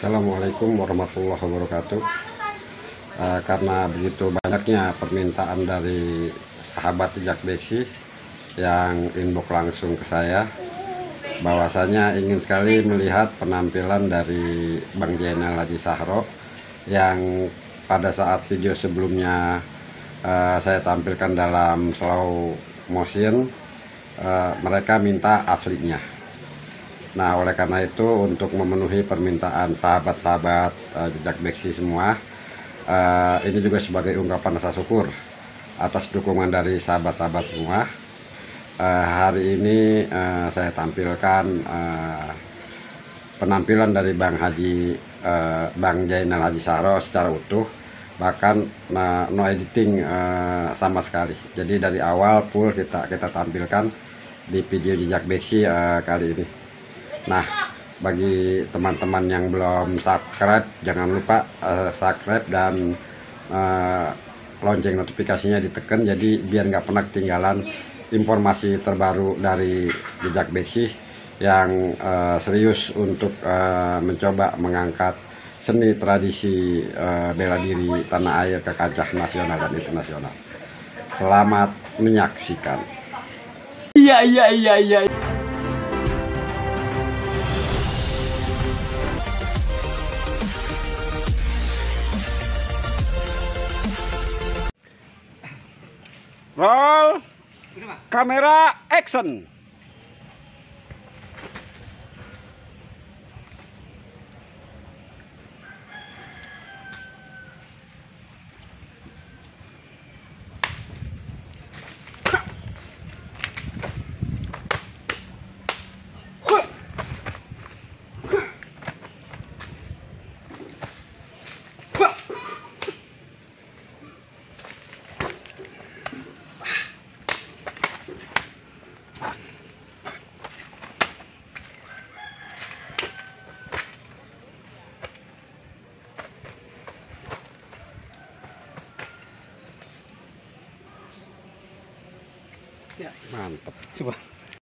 Assalamualaikum warahmatullahi wabarakatuh. Karena begitu banyaknya permintaan dari sahabat jejak beksi yang inbox langsung ke saya, bahwasanya ingin sekali melihat penampilan dari Bang Jainal Haji Sahro yang pada saat video sebelumnya saya tampilkan dalam slow motion. Mereka minta aslinya. Nah, oleh karena itu, untuk memenuhi permintaan sahabat-sahabat jejak beksi semua, ini juga sebagai ungkapan rasa syukur atas dukungan dari sahabat-sahabat semua. Hari ini saya tampilkan penampilan dari Bang Jainal Haji Sahro secara utuh, bahkan no editing sama sekali. Jadi dari awal full kita tampilkan di video jejak beksi kali ini. Nah, bagi teman-teman yang belum subscribe, jangan lupa subscribe dan lonceng notifikasinya ditekan, jadi biar nggak pernah ketinggalan informasi terbaru dari jejak beksi yang serius untuk mencoba mengangkat seni tradisi bela diri tanah air ke kancah nasional dan internasional. Selamat menyaksikan. Iya. Roll kamera action. Ya, Mantap. coba.